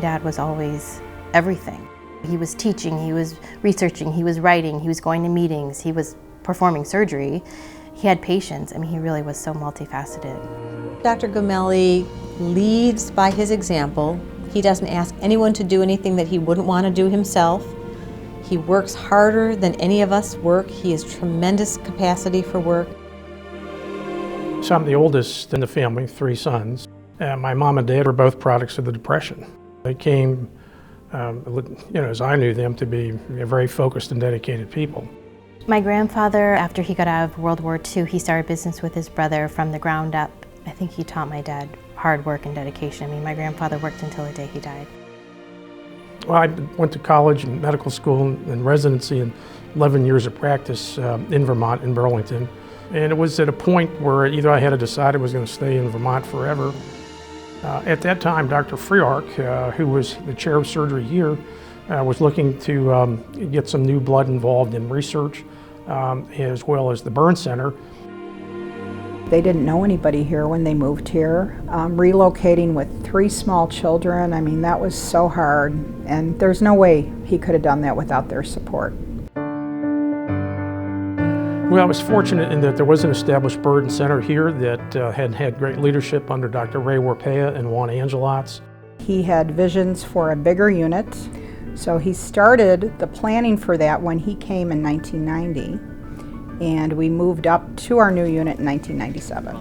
dad was always everything. He was teaching, he was researching, he was writing, he was going to meetings, he was performing surgery. He had patients. I mean, he really was so multifaceted. Dr. Gamelli leads by his example. He doesn't ask anyone to do anything that he wouldn't want to do himself. He works harder than any of us work. He has tremendous capacity for work. So I'm the oldest in the family, 3 sons. My mom and dad were both products of the Depression. They came, as I knew them, to be very focused and dedicated people. My grandfather, after he got out of World War II, he started business with his brother from the ground up. I think he taught my dad hard work and dedication. I mean, my grandfather worked until the day he died. Well, I went to college and medical school and residency and 11 years of practice in Vermont, in Burlington. And it was at a point where either I had to decide I was going to stay in Vermont forever. At that time, Dr. Friark, who was the chair of surgery here, was looking to get some new blood involved in research, as well as the burn center. They didn't know anybody here when they moved here. Relocating with 3 small children, I mean, that was so hard, and there's no way he could have done that without their support. Well, I was fortunate in that there was an established burn center here that had great leadership under Dr. Ray Warpea and Juan Angelots. He had visions for a bigger unit, so he started the planning for that when he came in 1990, and we moved up to our new unit in 1997.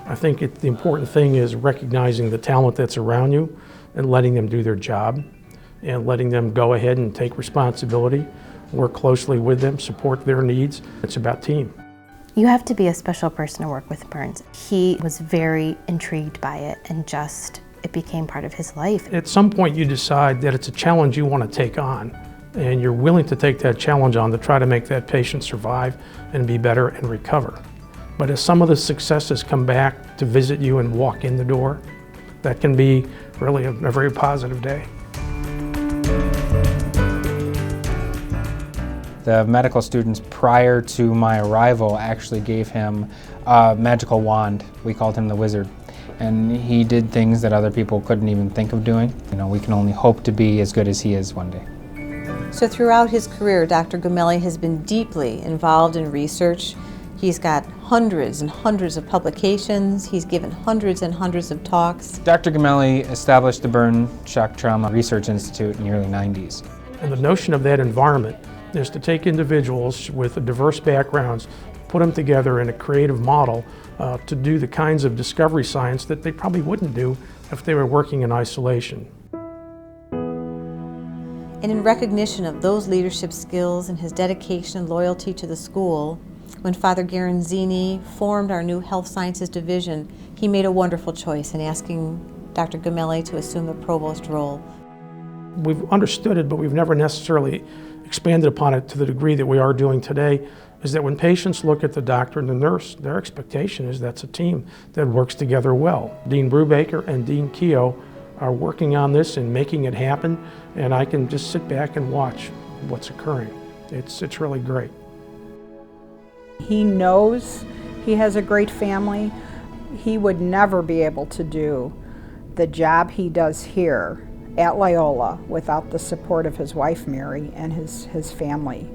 I think the important thing is recognizing the talent that's around you and letting them do their job and letting them go ahead and take responsibility, work closely with them, support their needs. It's about team. You have to be a special person to work with burns. He was very intrigued by it, and it became part of his life. At some point you decide that it's a challenge you want to take on, and you're willing to take that challenge on to try to make that patient survive and be better and recover. But as some of the successes come back to visit you and walk in the door, that can be really a very positive day. The medical students prior to my arrival actually gave him a magical wand. We called him the wizard. And he did things that other people couldn't even think of doing. You know, we can only hope to be as good as he is one day. So throughout his career, Dr. Gamelli has been deeply involved in research. He's got hundreds and hundreds of publications. He's given hundreds and hundreds of talks. Dr. Gamelli established the Burn Shock Trauma Research Institute in the early 90s. And the notion of that environment is to take individuals with diverse backgrounds, put them together in a creative model to do the kinds of discovery science that they probably wouldn't do if they were working in isolation. And in recognition of those leadership skills and his dedication and loyalty to the school, when Father Garanzini formed our new Health Sciences Division, he made a wonderful choice in asking Dr. Gamelli to assume the provost role. We've understood it, but we've never necessarily expanded upon it to the degree that we are doing today, is that when patients look at the doctor and the nurse, their expectation is that's a team that works together well. Dean Brubaker and Dean Keogh are working on this and making it happen, and I can just sit back and watch what's occurring. It's really great. He knows he has a great family. He would never be able to do the job he does here at Loyola without the support of his wife, Mary, and his family.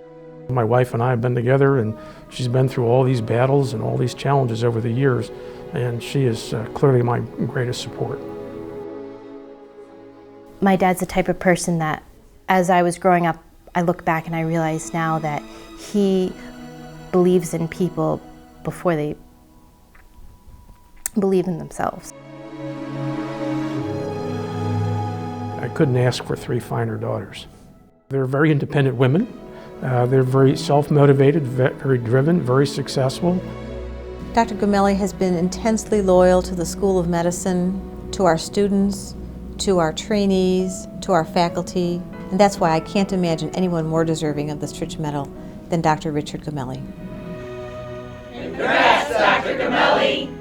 My wife and I have been together, and she's been through all these battles and all these challenges over the years, and she is clearly my greatest support. My dad's the type of person that, as I was growing up, I look back and I realize now that he believes in people before they believe in themselves. I couldn't ask for 3 finer daughters. They're very independent women. They're very self-motivated, very driven, very successful. Dr. Gamelli has been intensely loyal to the School of Medicine, to our students, to our trainees, to our faculty, and that's why I can't imagine anyone more deserving of the Stritch Medal than Dr. Richard Gamelli. Congrats, Dr. Gamelli!